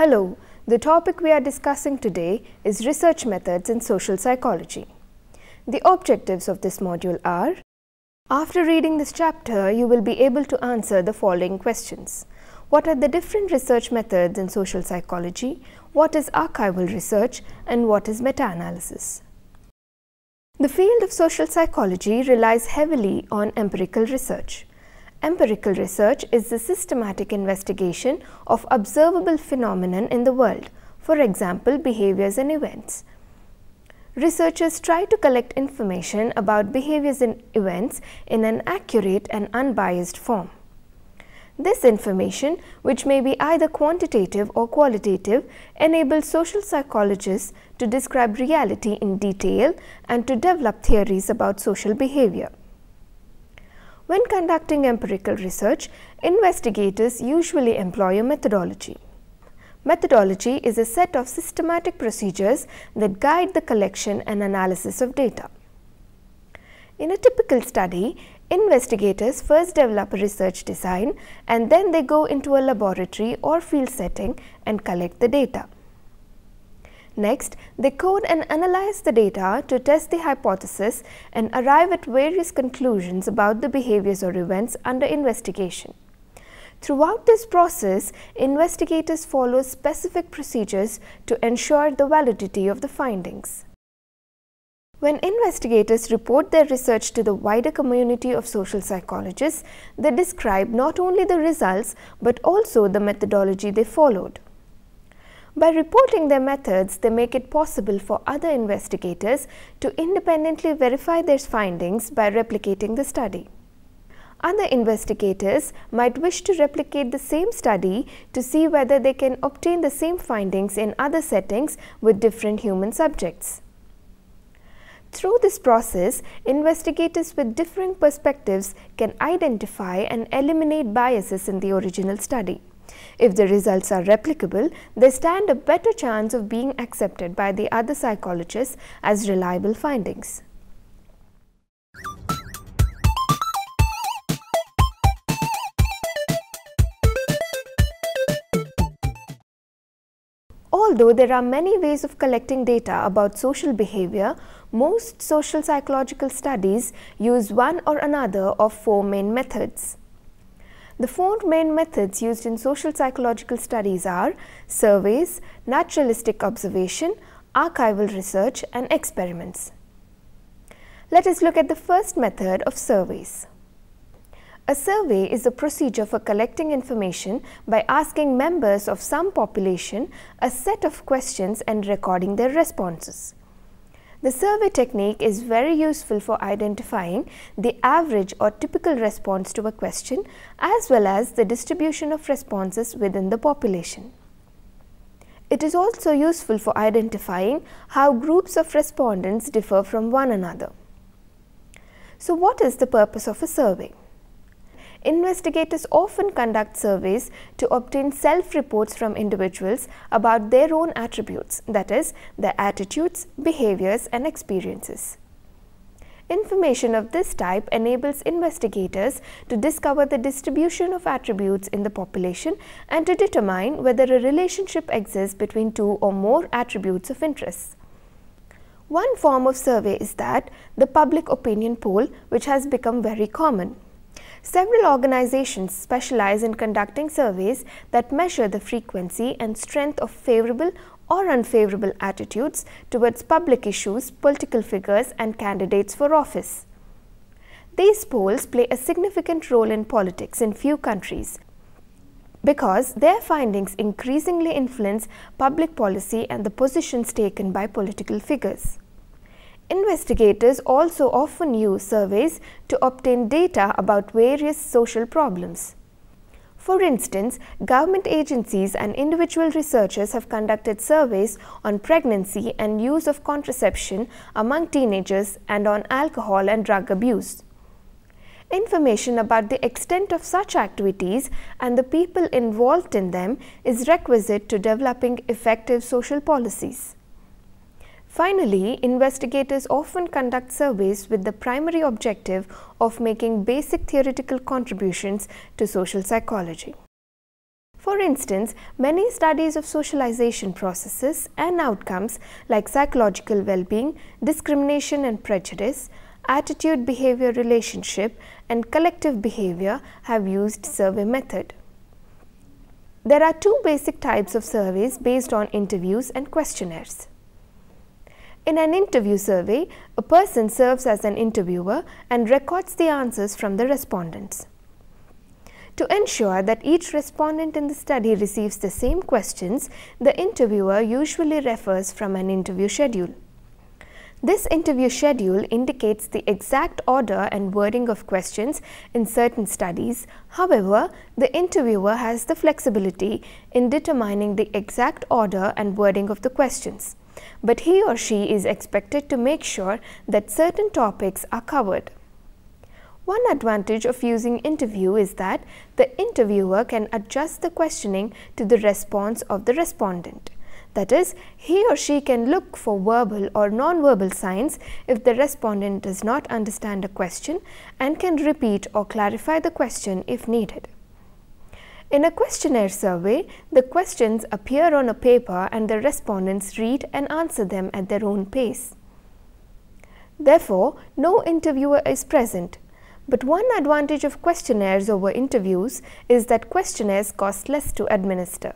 Hello, the topic we are discussing today is research methods in social psychology. The objectives of this module are: after reading this chapter, you will be able to answer the following questions. What are the different research methods in social psychology? What is archival research? And what is meta-analysis? The field of social psychology relies heavily on empirical research. Empirical research is the systematic investigation of observable phenomena in the world, for example, behaviors and events. Researchers try to collect information about behaviors and events in an accurate and unbiased form. This information, which may be either quantitative or qualitative, enables social psychologists to describe reality in detail and to develop theories about social behavior. When conducting empirical research, investigators usually employ a methodology. Methodology is a set of systematic procedures that guide the collection and analysis of data. In a typical study, investigators first develop a research design and then they go into a laboratory or field setting and collect the data. Next, they code and analyze the data to test the hypothesis and arrive at various conclusions about the behaviors or events under investigation. Throughout this process, investigators follow specific procedures to ensure the validity of the findings. When investigators report their research to the wider community of social psychologists, they describe not only the results but also the methodology they followed. By reporting their methods, they make it possible for other investigators to independently verify their findings by replicating the study. Other investigators might wish to replicate the same study to see whether they can obtain the same findings in other settings with different human subjects. Through this process, investigators with different perspectives can identify and eliminate biases in the original study. If the results are replicable, they stand a better chance of being accepted by the other psychologists as reliable findings. Although there are many ways of collecting data about social behavior, most social psychological studies use one or another of four main methods. The four main methods used in social psychological studies are surveys, naturalistic observation, archival research, and experiments. Let us look at the first method of surveys. A survey is a procedure for collecting information by asking members of some population a set of questions and recording their responses. The survey technique is very useful for identifying the average or typical response to a question as well as the distribution of responses within the population. It is also useful for identifying how groups of respondents differ from one another. So, what is the purpose of a survey? Investigators often conduct surveys to obtain self-reports from individuals about their own attributes, that is, their attitudes, behaviors, and experiences. Information of this type enables investigators to discover the distribution of attributes in the population and to determine whether a relationship exists between two or more attributes of interest. One form of survey is that the public opinion poll, which has become very common. Several organizations specialize in conducting surveys that measure the frequency and strength of favorable or unfavorable attitudes towards public issues, political figures, and candidates for office. These polls play a significant role in politics in few countries because their findings increasingly influence public policy and the positions taken by political figures. Investigators also often use surveys to obtain data about various social problems. For instance, government agencies and individual researchers have conducted surveys on pregnancy and use of contraception among teenagers and on alcohol and drug abuse. Information about the extent of such activities and the people involved in them is requisite to developing effective social policies. Finally, investigators often conduct surveys with the primary objective of making basic theoretical contributions to social psychology. For instance, many studies of socialization processes and outcomes like psychological well-being, discrimination and prejudice, attitude behavior relationship and collective behavior have used survey method. There are two basic types of surveys based on interviews and questionnaires. In an interview survey, a person serves as an interviewer and records the answers from the respondents. To ensure that each respondent in the study receives the same questions, the interviewer usually refers from an interview schedule. This interview schedule indicates the exact order and wording of questions in certain studies. However, the interviewer has the flexibility in determining the exact order and wording of the questions, but he or she is expected to make sure that certain topics are covered. One advantage of using interview is that the interviewer can adjust the questioning to the response of the respondent. That is, he or she can look for verbal or non-verbal signs if the respondent does not understand a question and can repeat or clarify the question if needed. In a questionnaire survey, the questions appear on a paper and the respondents read and answer them at their own pace. Therefore, no interviewer is present. But one advantage of questionnaires over interviews is that questionnaires cost less to administer.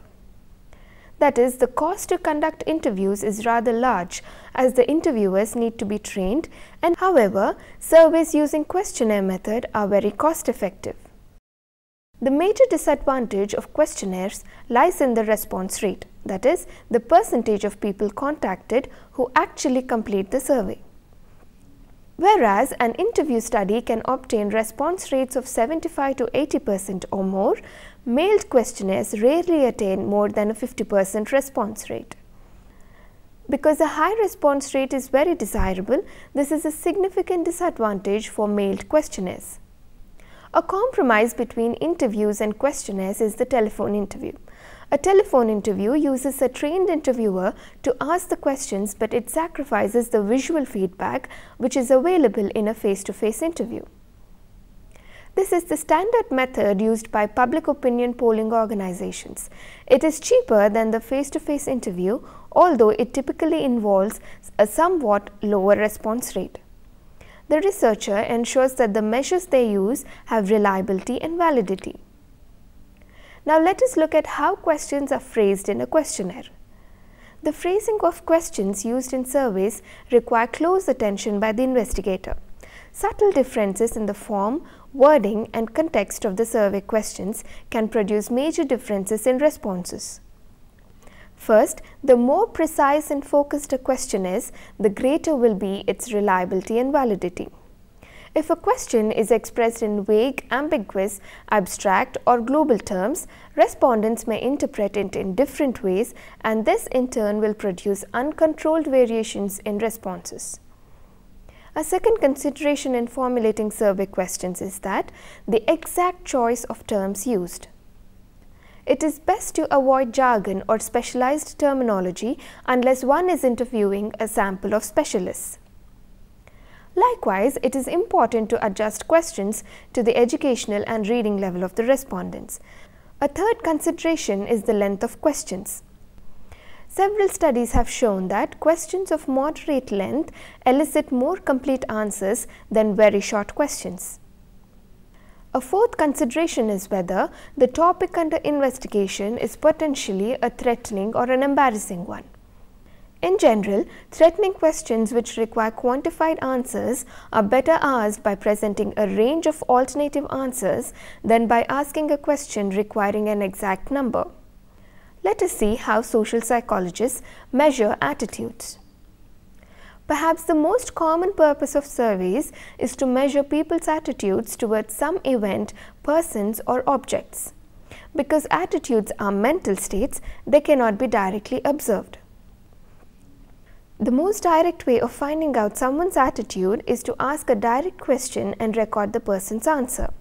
That is, the cost to conduct interviews is rather large as the interviewers need to be trained, and however, surveys using questionnaire method are very cost effective. The major disadvantage of questionnaires lies in the response rate, that is, the percentage of people contacted who actually complete the survey. Whereas an interview study can obtain response rates of 75 to 80% or more, mailed questionnaires rarely attain more than a 50% response rate. Because a high response rate is very desirable, this is a significant disadvantage for mailed questionnaires. A compromise between interviews and questionnaires is the telephone interview. A telephone interview uses a trained interviewer to ask the questions, but it sacrifices the visual feedback which is available in a face-to-face interview. This is the standard method used by public opinion polling organizations. It is cheaper than the face-to-face interview, although it typically involves a somewhat lower response rate. The researcher ensures that the measures they use have reliability and validity. Now let us look at how questions are phrased in a questionnaire. The phrasing of questions used in surveys require close attention by the investigator. Subtle differences in the form, wording and context of the survey questions can produce major differences in responses. First, the more precise and focused a question is, the greater will be its reliability and validity. If a question is expressed in vague, ambiguous, abstract or global terms, respondents may interpret it in different ways, and this in turn will produce uncontrolled variations in responses. A second consideration in formulating survey questions is that the exact choice of terms used. It is best to avoid jargon or specialized terminology unless one is interviewing a sample of specialists. Likewise, it is important to adjust questions to the educational and reading level of the respondents. A third consideration is the length of questions. Several studies have shown that questions of moderate length elicit more complete answers than very short questions. A fourth consideration is whether the topic under investigation is potentially a threatening or an embarrassing one. In general, threatening questions which require quantified answers are better asked by presenting a range of alternative answers than by asking a question requiring an exact number. Let us see how social psychologists measure attitudes. Perhaps the most common purpose of surveys is to measure people's attitudes towards some event, persons or objects. Because attitudes are mental states, they cannot be directly observed. The most direct way of finding out someone's attitude is to ask a direct question and record the person's answer.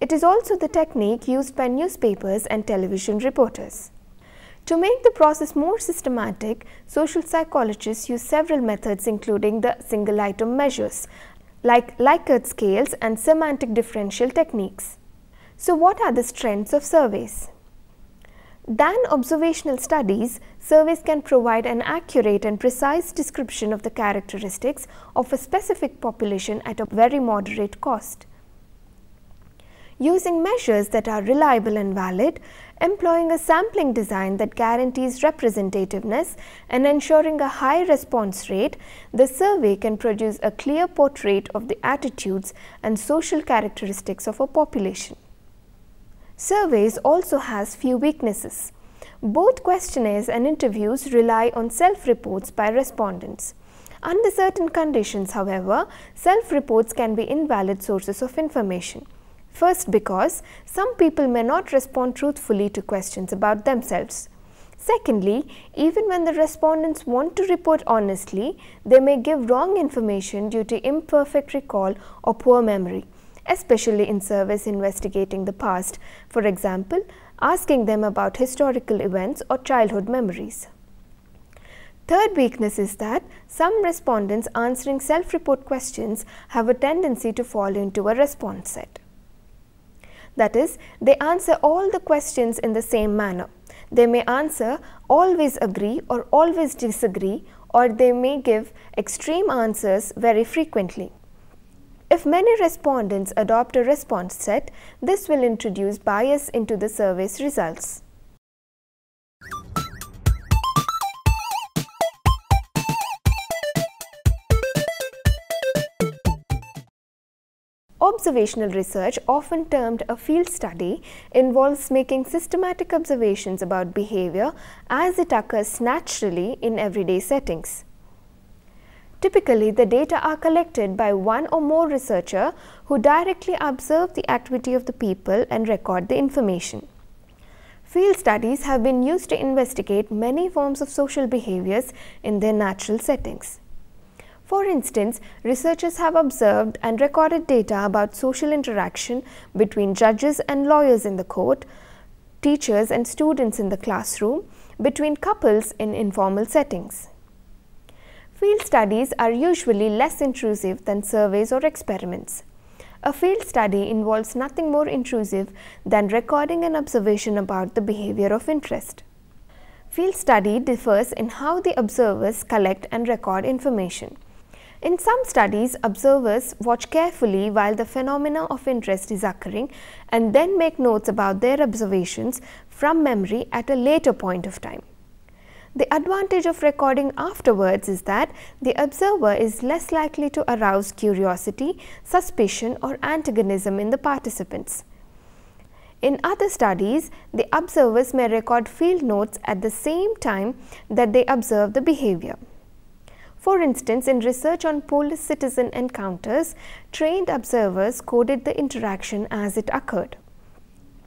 It is also the technique used by newspapers and television reporters. To make the process more systematic, social psychologists use several methods including the single item measures like Likert scales and semantic differential techniques. So what are the strengths of surveys? Than observational studies, surveys can provide an accurate and precise description of the characteristics of a specific population at a very moderate cost. Using measures that are reliable and valid, employing a sampling design that guarantees representativeness, and ensuring a high response rate, the survey can produce a clear portrait of the attitudes and social characteristics of a population. Surveys also has few weaknesses. Both questionnaires and interviews rely on self-reports by respondents. Under certain conditions, however, self-reports can be invalid sources of information. First, because some people may not respond truthfully to questions about themselves. Secondly, even when the respondents want to report honestly, they may give wrong information due to imperfect recall or poor memory, especially in surveys investigating the past, for example, asking them about historical events or childhood memories. Third weakness is that some respondents answering self-report questions have a tendency to fall into a response set. That is, they answer all the questions in the same manner. They may answer always agree or always disagree, or they may give extreme answers very frequently. If many respondents adopt a response set, this will introduce bias into the survey's results. Observational research, often termed a field study, involves making systematic observations about behavior as it occurs naturally in everyday settings. Typically, the data are collected by one or more researchers who directly observe the activity of the people and record the information. Field studies have been used to investigate many forms of social behaviors in their natural settings. For instance, researchers have observed and recorded data about social interaction between judges and lawyers in the court, teachers and students in the classroom, between couples in informal settings. Field studies are usually less intrusive than surveys or experiments. A field study involves nothing more intrusive than recording an observation about the behavior of interest. Field study differs in how the observers collect and record information. In some studies, observers watch carefully while the phenomena of interest is occurring and then make notes about their observations from memory at a later point of time. The advantage of recording afterwards is that the observer is less likely to arouse curiosity, suspicion, or antagonism in the participants. In other studies, the observers may record field notes at the same time that they observe the behavior. For instance, in research on police-citizen encounters, trained observers coded the interaction as it occurred.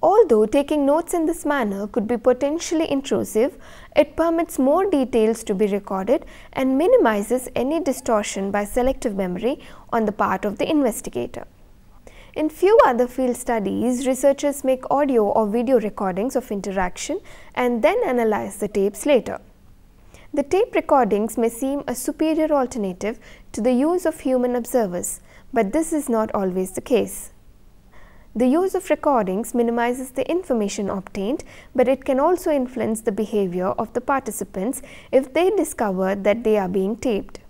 Although taking notes in this manner could be potentially intrusive, it permits more details to be recorded and minimizes any distortion by selective memory on the part of the investigator. In few other field studies, researchers make audio or video recordings of interaction and then analyze the tapes later. The tape recordings may seem a superior alternative to the use of human observers, but this is not always the case. The use of recordings minimizes the information obtained, but it can also influence the behavior of the participants if they discover that they are being taped.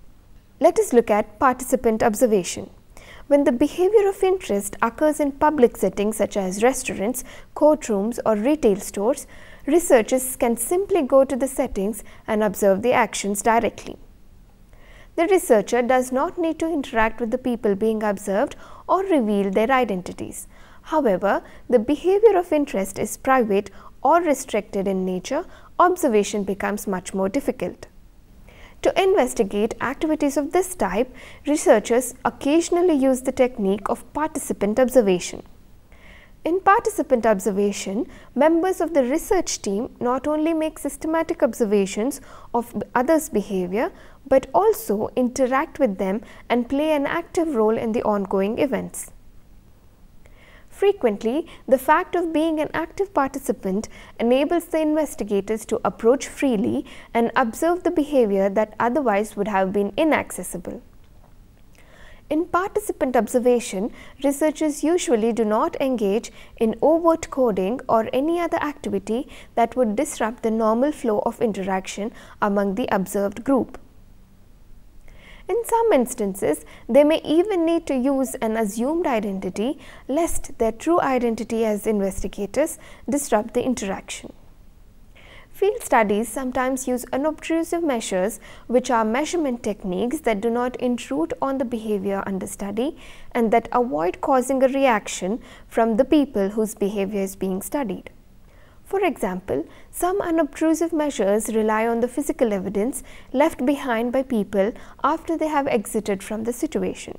Let us look at participant observation. When the behavior of interest occurs in public settings such as restaurants, courtrooms, or retail stores, researchers can simply go to the settings and observe the actions directly. The researcher does not need to interact with the people being observed or reveal their identities. However, the behavior of interest is private or restricted in nature, observation becomes much more difficult. To investigate activities of this type, researchers occasionally use the technique of participant observation. In participant observation, members of the research team not only make systematic observations of others' behavior, but also interact with them and play an active role in the ongoing events. Frequently, the fact of being an active participant enables the investigators to approach freely and observe the behavior that otherwise would have been inaccessible. In participant observation, researchers usually do not engage in overt coding or any other activity that would disrupt the normal flow of interaction among the observed group. In some instances, they may even need to use an assumed identity lest their true identity as investigators disrupt the interaction. Field studies sometimes use unobtrusive measures, which are measurement techniques that do not intrude on the behavior under study and that avoid causing a reaction from the people whose behavior is being studied. For example, some unobtrusive measures rely on the physical evidence left behind by people after they have exited from the situation.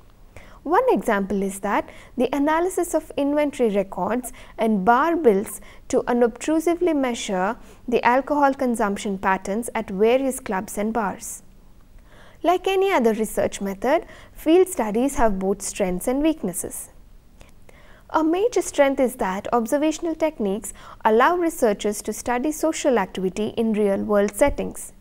One example is that the analysis of inventory records and bar bills to unobtrusively measure the alcohol consumption patterns at various clubs and bars. Like any other research method, field studies have both strengths and weaknesses. A major strength is that observational techniques allow researchers to study social activity in real-world settings.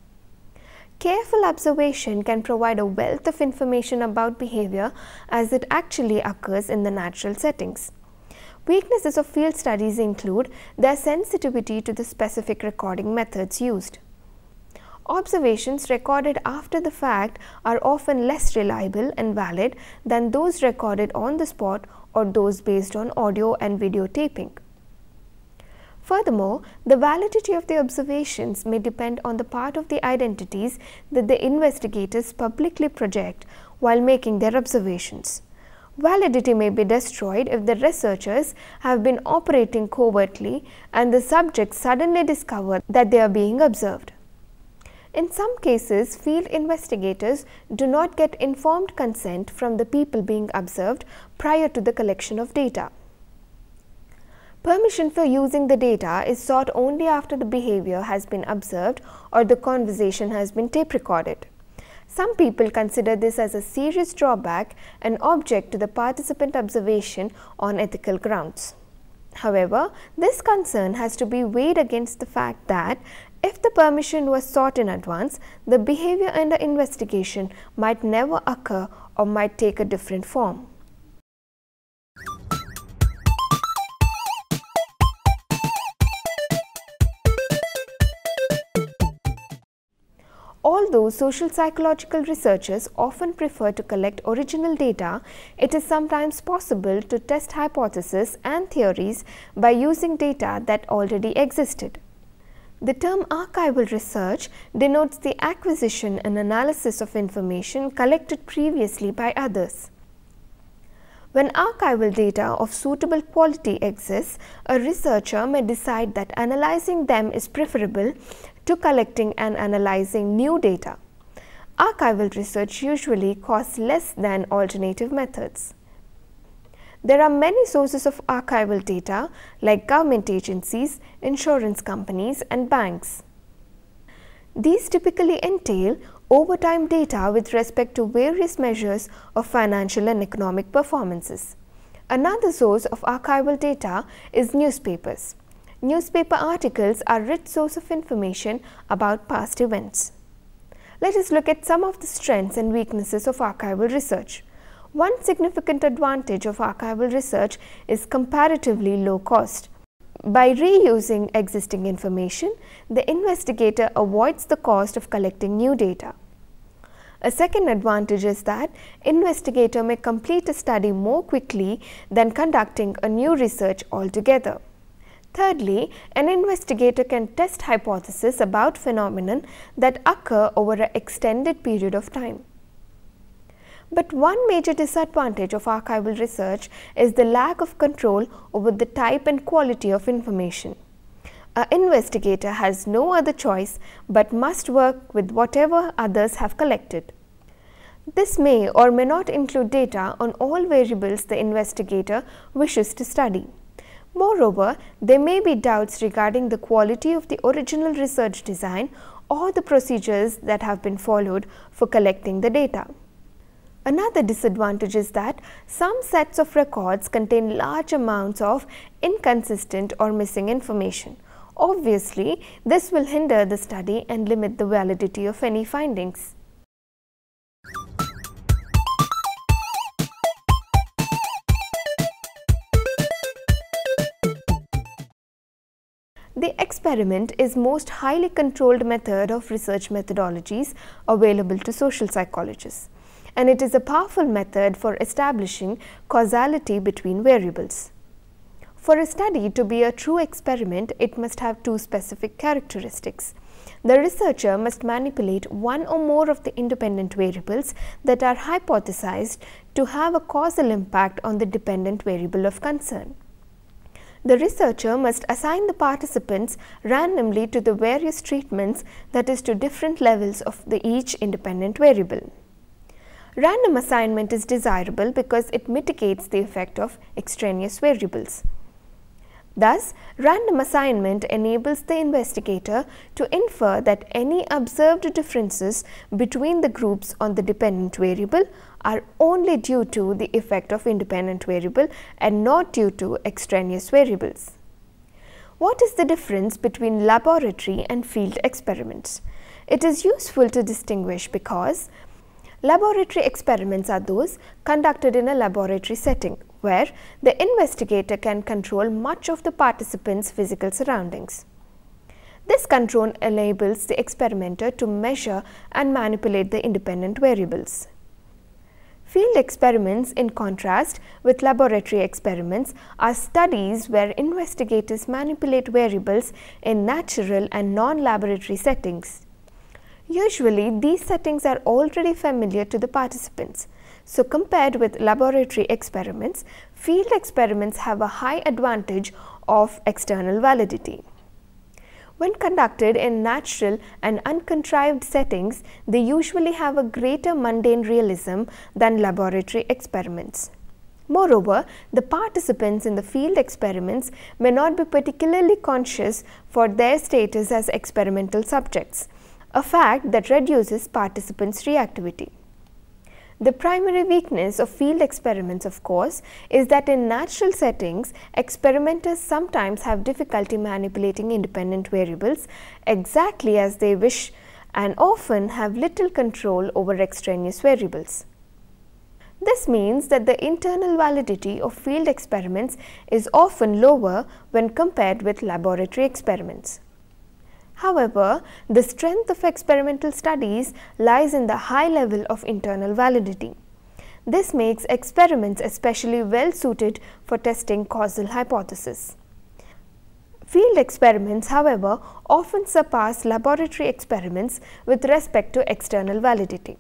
Careful observation can provide a wealth of information about behavior as it actually occurs in the natural settings. Weaknesses of field studies include their sensitivity to the specific recording methods used. Observations recorded after the fact are often less reliable and valid than those recorded on the spot or those based on audio and video taping. Furthermore, the validity of the observations may depend on the part of the identities that the investigators publicly project while making their observations. Validity may be destroyed if the researchers have been operating covertly and the subjects suddenly discover that they are being observed. In some cases, field investigators do not get informed consent from the people being observed prior to the collection of data. Permission for using the data is sought only after the behavior has been observed or the conversation has been tape recorded. Some people consider this as a serious drawback and object to the participant observation on ethical grounds. However, this concern has to be weighed against the fact that if the permission was sought in advance, the behavior under investigation might never occur or might take a different form. Although social psychological researchers often prefer to collect original data, it is sometimes possible to test hypotheses and theories by using data that already existed. The term archival research denotes the acquisition and analysis of information collected previously by others. When archival data of suitable quality exists, a researcher may decide that analyzing them is preferable to collecting and analyzing new data. Archival research usually costs less than alternative methods. There are many sources of archival data like government agencies, insurance companies, and banks. These typically entail overtime data with respect to various measures of financial and economic performances. Another source of archival data is newspapers. Newspaper articles are a rich source of information about past events. Let us look at some of the strengths and weaknesses of archival research. One significant advantage of archival research is comparatively low cost. By reusing existing information, the investigator avoids the cost of collecting new data. A second advantage is that investigator may complete a study more quickly than conducting a new research altogether. Thirdly, an investigator can test hypotheses about phenomena that occur over an extended period of time. But one major disadvantage of archival research is the lack of control over the type and quality of information. An investigator has no other choice but must work with whatever others have collected. This may or may not include data on all variables the investigator wishes to study. Moreover, there may be doubts regarding the quality of the original research design or the procedures that have been followed for collecting the data. Another disadvantage is that some sets of records contain large amounts of inconsistent or missing information. Obviously, this will hinder the study and limit the validity of any findings. The experiment is most highly controlled method of research methodologies available to social psychologists, and it is a powerful method for establishing causality between variables. For a study to be a true experiment, it must have two specific characteristics. The researcher must manipulate one or more of the independent variables that are hypothesized to have a causal impact on the dependent variable of concern. The researcher must assign the participants randomly to the various treatments, that is, to different levels of each independent variable. Random assignment is desirable because it mitigates the effect of extraneous variables. Thus, random assignment enables the investigator to infer that any observed differences between the groups on the dependent variable are only due to the effect of independent variable and not due to extraneous variables. What is the difference between laboratory and field experiments? It is useful to distinguish because laboratory experiments are those conducted in a laboratory setting, where the investigator can control much of the participants' physical surroundings. This control enables the experimenter to measure and manipulate the independent variables. Field experiments, in contrast with laboratory experiments, are studies where investigators manipulate variables in natural and non-laboratory settings. Usually, these settings are already familiar to the participants. So, compared with laboratory experiments, field experiments have a high advantage of external validity. When conducted in natural and uncontrived settings, they usually have a greater mundane realism than laboratory experiments. Moreover, the participants in the field experiments may not be particularly conscious for their status as experimental subjects, a fact that reduces participants' reactivity. The primary weakness of field experiments, of course, is that in natural settings, experimenters sometimes have difficulty manipulating independent variables exactly as they wish and often have little control over extraneous variables. This means that the internal validity of field experiments is often lower when compared with laboratory experiments. However, the strength of experimental studies lies in the high level of internal validity. This makes experiments especially well suited for testing causal hypotheses. Field experiments, however, often surpass laboratory experiments with respect to external validity.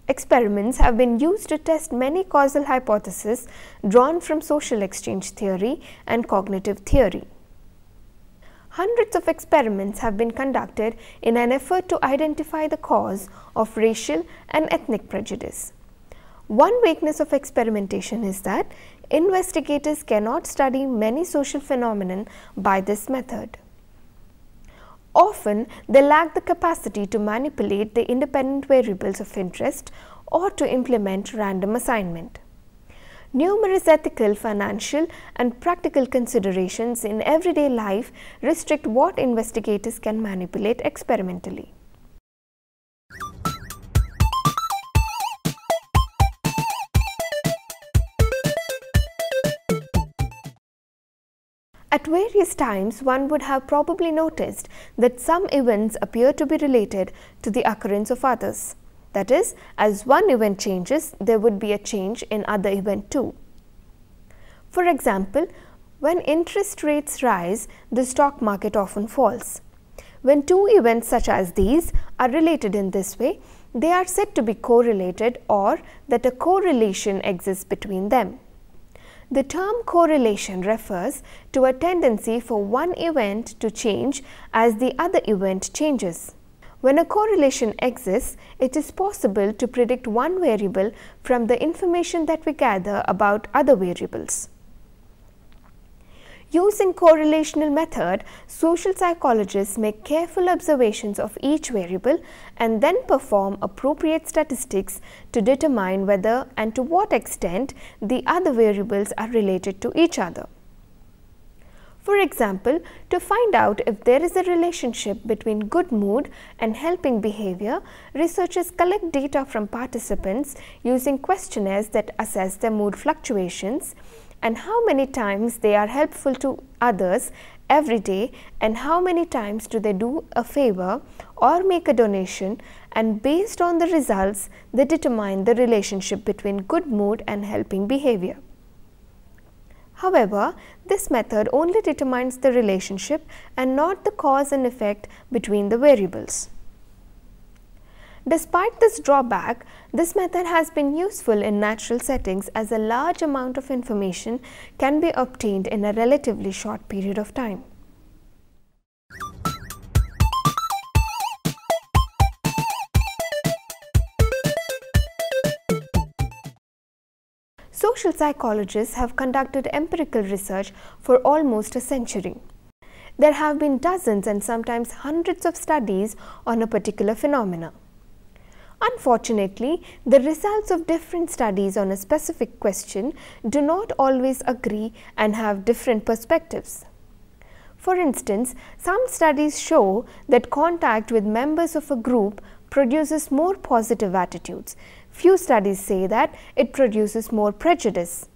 Experiments have been used to test many causal hypotheses drawn from social exchange theory and cognitive theory. Hundreds of experiments have been conducted in an effort to identify the cause of racial and ethnic prejudice. One weakness of experimentation is that investigators cannot study many social phenomena by this method. Often, they lack the capacity to manipulate the independent variables of interest or to implement random assignment. Numerous ethical, financial, and practical considerations in everyday life restrict what investigators can manipulate experimentally. At various times, one would have probably noticed that some events appear to be related to the occurrence of others. That is, as one event changes, there would be a change in other event too. For example, when interest rates rise, the stock market often falls. When two events such as these are related in this way, they are said to be correlated or that a correlation exists between them. The term correlation refers to a tendency for one event to change as the other event changes. When a correlation exists, it is possible to predict one variable from the information that we gather about other variables. Using correlational method, social psychologists make careful observations of each variable and then perform appropriate statistics to determine whether and to what extent the other variables are related to each other. For example, to find out if there is a relationship between good mood and helping behavior, researchers collect data from participants using questionnaires that assess their mood fluctuations and how many times they are helpful to others every day, and how many times do they do a favor or make a donation, and based on the results they determine the relationship between good mood and helping behavior. However, this method only determines the relationship and not the cause and effect between the variables. Despite this drawback, this method has been useful in natural settings as a large amount of information can be obtained in a relatively short period of time. Social psychologists have conducted empirical research for almost a century. There have been dozens and sometimes hundreds of studies on a particular phenomena. Unfortunately, the results of different studies on a specific question do not always agree and have different perspectives. For instance, some studies show that contact with members of a group produces more positive attitudes. Few studies say that it produces more prejudice.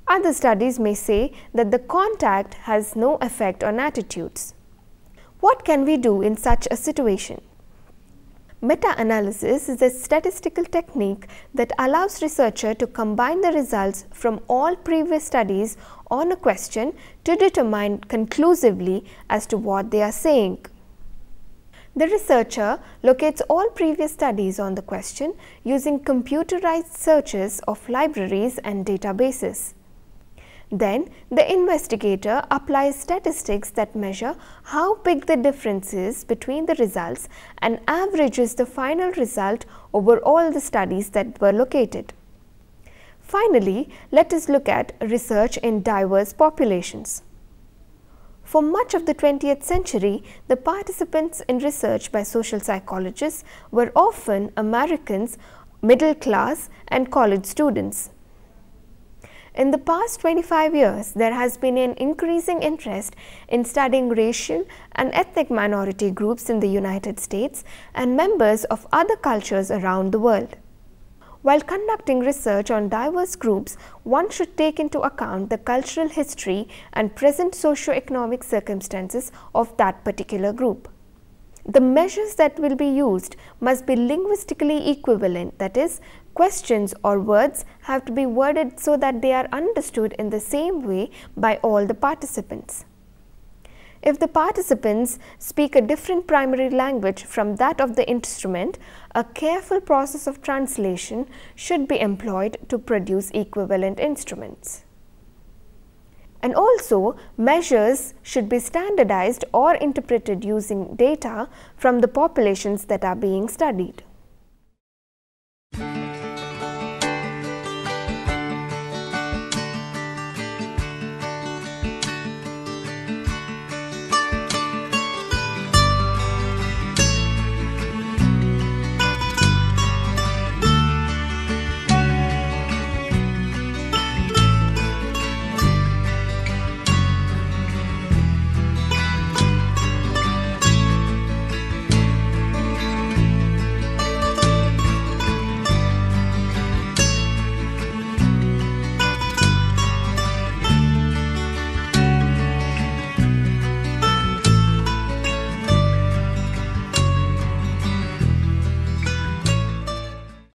Other studies may say that the contact has no effect on attitudes. What can we do in such a situation? Meta-analysis is a statistical technique that allows researchers to combine the results from all previous studies on a question to determine conclusively as to what they are saying. The researcher locates all previous studies on the question using computerized searches of libraries and databases. Then, the investigator applies statistics that measure how big the difference is between the results and averages the final result over all the studies that were located. Finally, let us look at research in diverse populations. For much of the 20th century, the participants in research by social psychologists were often Americans, middle class, and college students. In the past 25 years, there has been an increasing interest in studying racial and ethnic minority groups in the United States and members of other cultures around the world. While conducting research on diverse groups, one should take into account the cultural history and present socio-economic circumstances of that particular group. The measures that will be used must be linguistically equivalent, that is, questions or words have to be worded so that they are understood in the same way by all the participants. If the participants speak a different primary language from that of the instrument, a careful process of translation should be employed to produce equivalent instruments. And also, measures should be standardized or interpreted using data from the populations that are being studied.